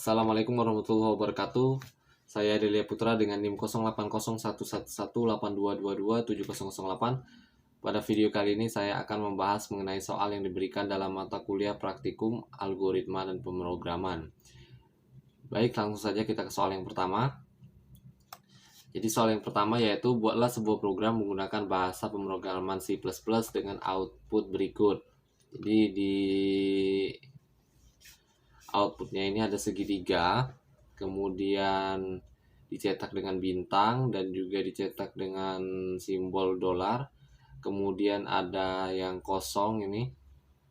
Assalamualaikum warahmatullahi wabarakatuh. Saya Delia Putra dengan NIM 08011182227008. Pada video kali ini saya akan membahas mengenai soal yang diberikan dalam mata kuliah praktikum algoritma dan pemrograman. Baik, langsung saja kita ke soal yang pertama. Jadi soal yang pertama yaitu buatlah sebuah program menggunakan bahasa pemrograman C++ dengan output berikut. Jadi di outputnya ini ada segitiga, kemudian dicetak dengan bintang dan juga dicetak dengan simbol dolar. Kemudian ada yang kosong ini,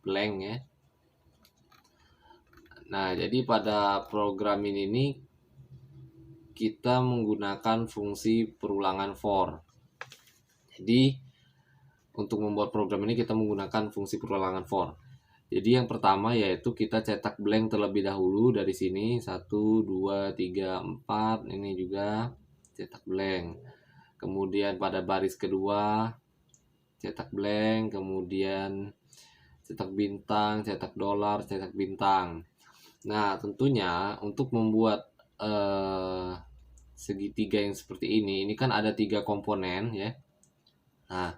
blank ya. Nah, jadi pada program ini kita menggunakan fungsi perulangan for. Jadi untuk membuat program ini kita menggunakan fungsi perulangan for. Jadi yang pertama yaitu kita cetak blank terlebih dahulu dari sini 1, 2, 3, 4, ini juga cetak blank. Kemudian pada baris kedua cetak blank, kemudian cetak bintang, cetak dolar, cetak bintang. Nah, tentunya untuk membuat segitiga yang seperti ini kan ada 3 komponen ya. Nah,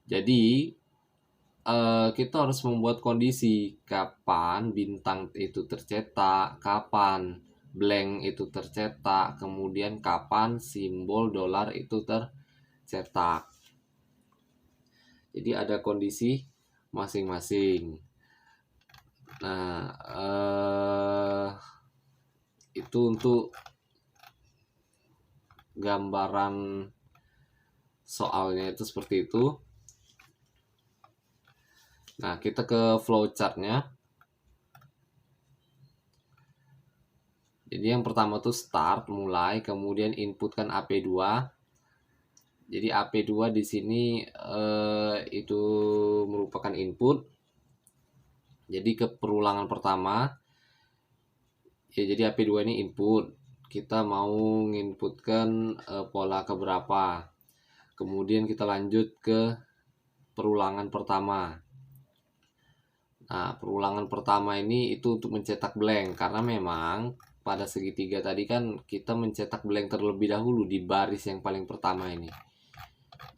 jadi kita harus membuat kondisi kapan bintang itu tercetak, kapan blank itu tercetak, kemudian kapan simbol dolar itu tercetak. Jadi ada kondisi masing-masing. Nah, itu untuk gambaran soalnya itu seperti itu. Nah, kita ke flowchartnya. Jadi yang pertama tuh start, mulai, kemudian inputkan AP2. Jadi AP2 di sini itu merupakan input. Jadi ke perulangan pertama, ya jadi AP2 ini input. Kita mau menginputkan pola keberapa. Kemudian kita lanjut ke perulangan pertama. Nah, perulangan pertama ini itu untuk mencetak blank, karena memang pada segitiga tadi kan kita mencetak blank terlebih dahulu di baris yang paling pertama ini.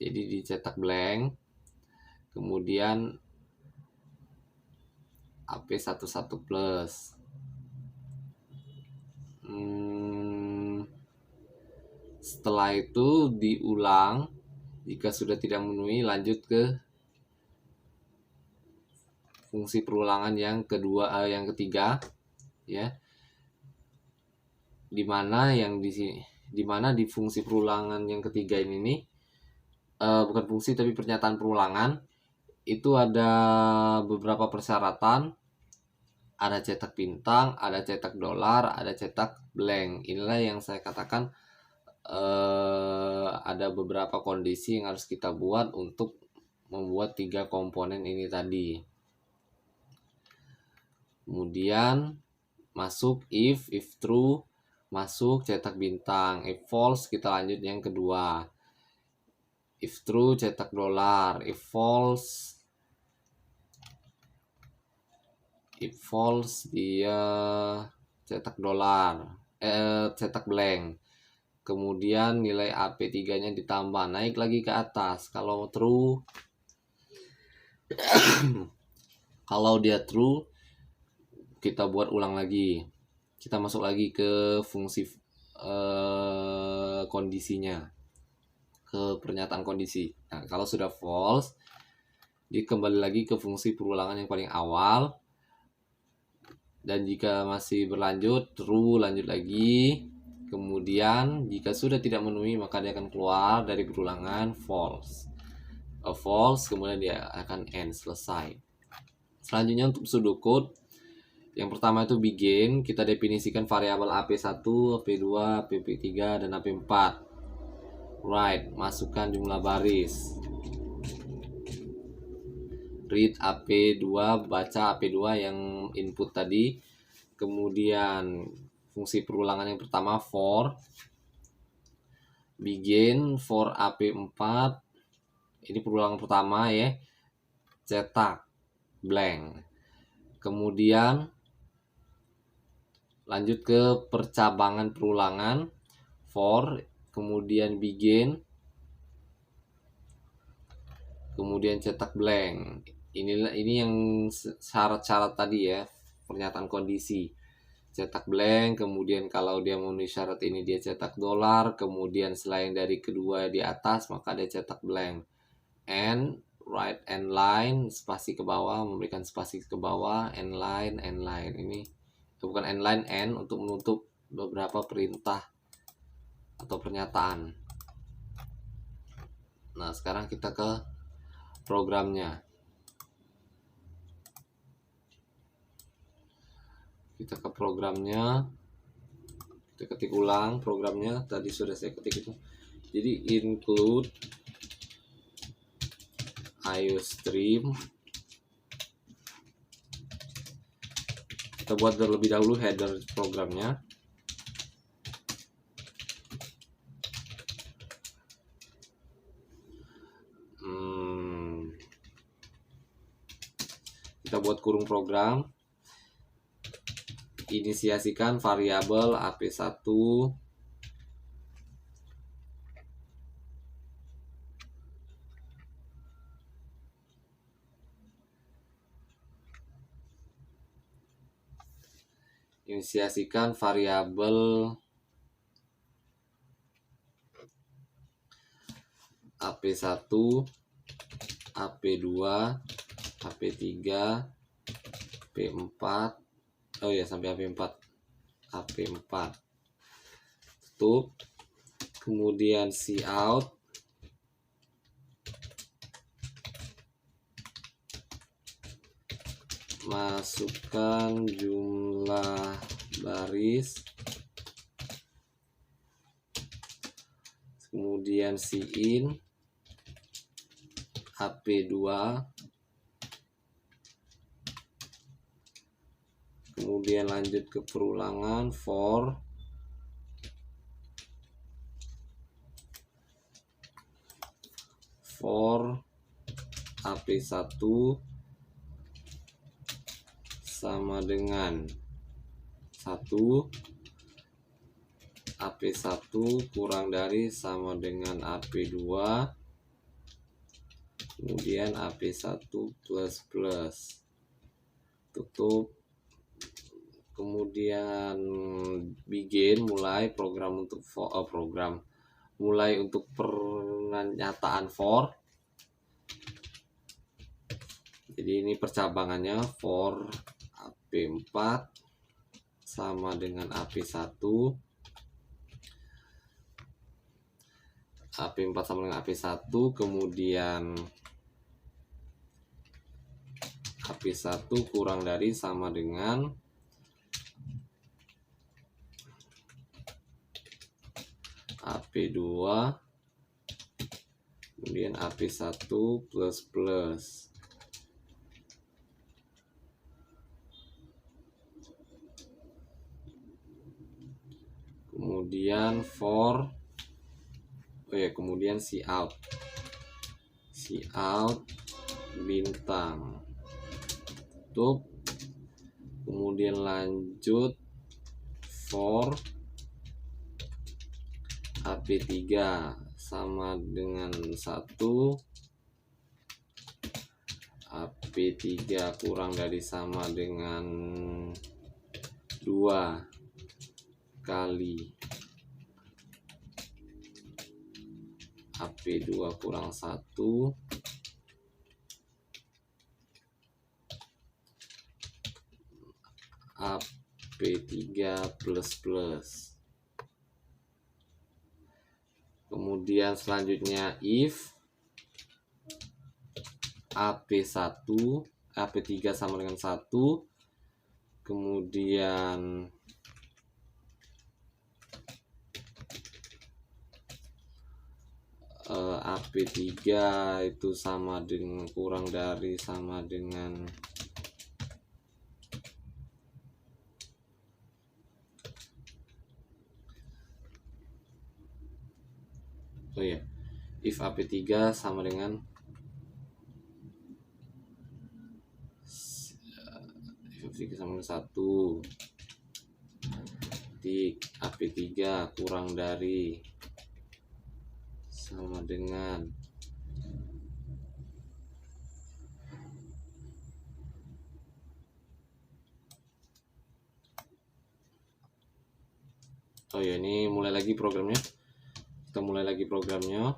Jadi dicetak blank, kemudian AP11 plus. Setelah itu diulang, jika sudah tidak memenuhi lanjut ke fungsi perulangan yang ketiga ya. Dimana di fungsi perulangan yang ketiga ini bukan fungsi tapi pernyataan perulangan itu ada beberapa persyaratan. Ada cetak bintang, ada cetak dolar, ada cetak blank. Inilah yang saya katakan ada beberapa kondisi yang harus kita buat untuk membuat 3 komponen ini tadi. Kemudian masuk if true, masuk cetak bintang. If false kita lanjut yang kedua. If true cetak dolar, if false dia cetak dolar, cetak blank. Kemudian nilai AP3 nya ditambah, naik lagi ke atas. Kalau true kalau dia true kita buat ulang lagi, kita masuk lagi ke fungsi kondisinya, ke pernyataan kondisi. Nah, kalau sudah false dikembali lagi ke fungsi perulangan yang paling awal. Dan jika masih berlanjut, true, lanjut lagi. Kemudian jika sudah tidak memenuhi maka dia akan keluar dari perulangan false. False, kemudian dia akan end, selesai. Selanjutnya untuk pseudocode, yang pertama itu begin. Kita definisikan variabel AP1, AP2, AP3, dan AP4. Right, masukkan jumlah baris. Read AP2, baca AP2 yang input tadi. Kemudian fungsi perulangan yang pertama for begin, for AP4 ini perulangan pertama ya, cetak blank. Kemudian Lanjut ke percabangan perulangan for, kemudian begin, kemudian cetak blank. Ini yang syarat-syarat tadi ya, pernyataan kondisi. Cetak blank, kemudian kalau dia memenuhi syarat ini dia cetak $, kemudian selain dari kedua di atas maka dia cetak blank. And right and line, spasi ke bawah, memberikan spasi ke bawah, and line. Ini bukan end line, and untuk menutup beberapa perintah atau pernyataan. Nah, sekarang kita ke programnya. Kita ketik ulang programnya, tadi sudah saya ketik itu. Jadi include IOStream. Kita buat terlebih dahulu header programnya. Kita buat kurung program. Inisiasikan variabel AP1 AP1, AP2, AP3, P4, oh ya sampai AP4, tutup, kemudian cout, masukkan jumlah baris, kemudian in AP2, kemudian lanjut ke perulangan for AP1 sama dengan 1, AP1 kurang dari sama dengan AP2, kemudian AP1 plus, tutup, kemudian begin, mulai program untuk mulai untuk pernyataan for. Jadi ini percabangannya for AP4 sama dengan AP1, AP4 sama dengan AP1, kemudian AP1 kurang dari sama dengan AP2, kemudian AP1 plus. Kemudian for, kemudian cout bintang, tutup, kemudian lanjut for AP3 sama dengan 1, AP3 kurang dari sama dengan 2 kali AP2 kurang 1, AP3 plus. Kemudian selanjutnya if AP3 sama dengan 1, kemudian AP3 itu sama dengan kurang dari sama dengan if AP3 sama dengan if AP3 sama dengan 1, titik AP3 kurang dari sama dengan oh ya, ini mulai lagi programnya. Kita mulai lagi programnya.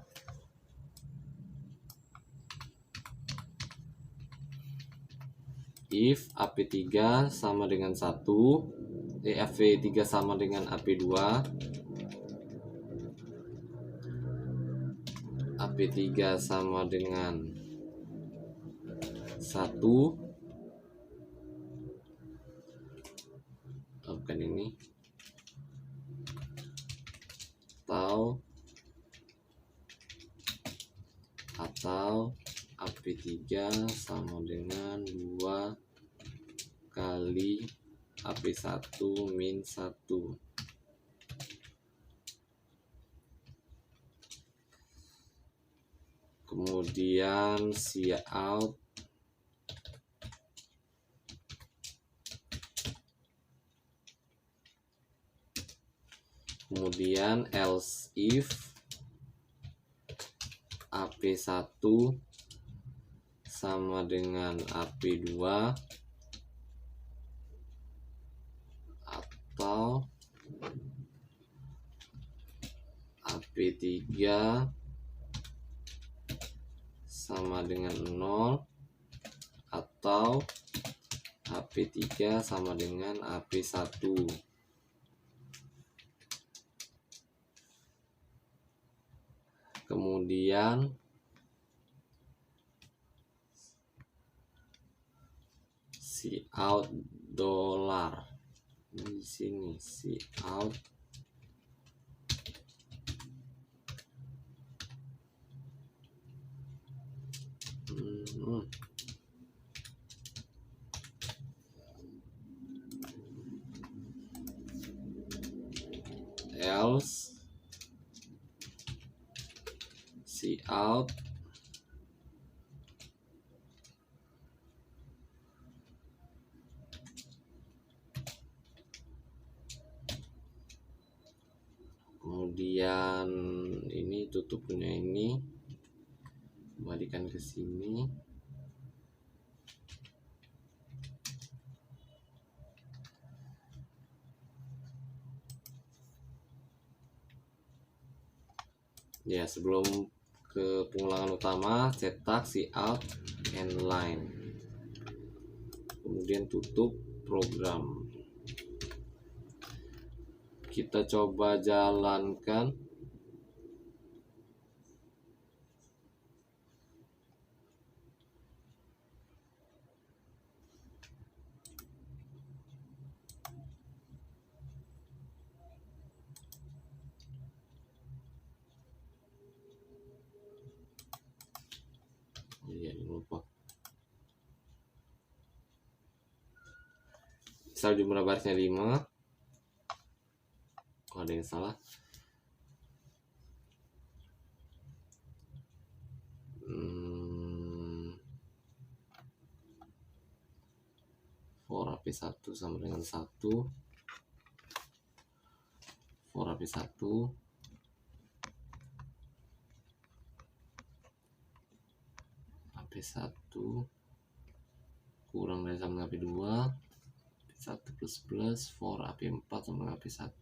If AP3 sama dengan 1, AP3 sama dengan AP2, AP3 sama dengan 1, bukan ini, atau AP3 sama dengan 2 kali AP1 min 1. Kemudian cout kemudian else if AP1 sama dengan AP2 atau AP3 sama dengan 0 atau AP3 sama dengan AP1. Kemudian cout dollar di sini, cout else cout kemudian ini tutupnya, ini kembalikan ke sini. Ya, sebelum ke pengulangan utama, cetak cout and line, kemudian tutup program. Kita coba jalankan. Iya, lupa. Misal jumlah barisnya 5. Oh, ada yang salah. For AP1 sama dengan 1. For AP1 kurang dari sama dengan AP2, AP1 plus for AP4 sama dengan AP1,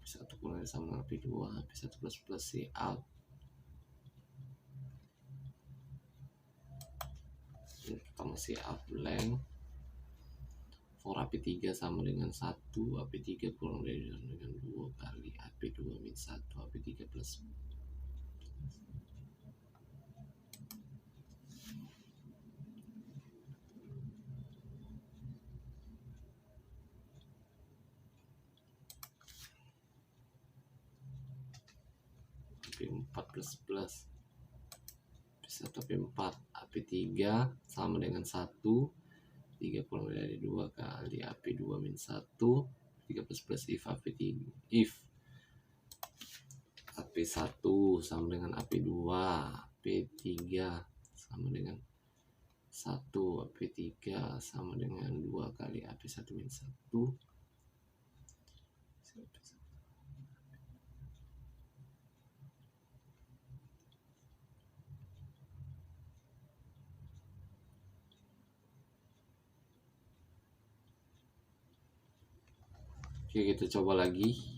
AP1 kurang dari sama dengan AP2, AP1 plus cout. Ini pertama cout blank. For AP3 sama dengan 1, AP3 kurang dari dengan 2 kali AP2 min 1, AP3 plus AP4 plus AP1 AP4, AP3 sama dengan 1, 3 kurang dari 2 kali AP2 min 1, 3 plus if AP3, if AP1 sama dengan AP2, AP3 sama dengan 1, AP3 sama dengan 2 kali AP1 min 1, Oke, kita coba lagi.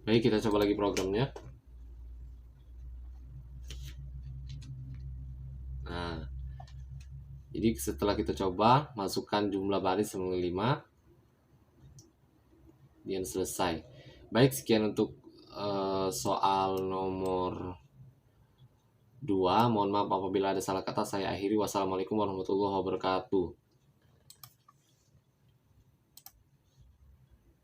Baik, kita coba lagi programnya. Nah, jadi setelah kita coba, masukkan jumlah baris sama 5, dan selesai. Baik, sekian untuk soal nomor 2. Mohon maaf apabila ada salah kata. Saya akhiri. Wassalamualaikum warahmatullahi wabarakatuh.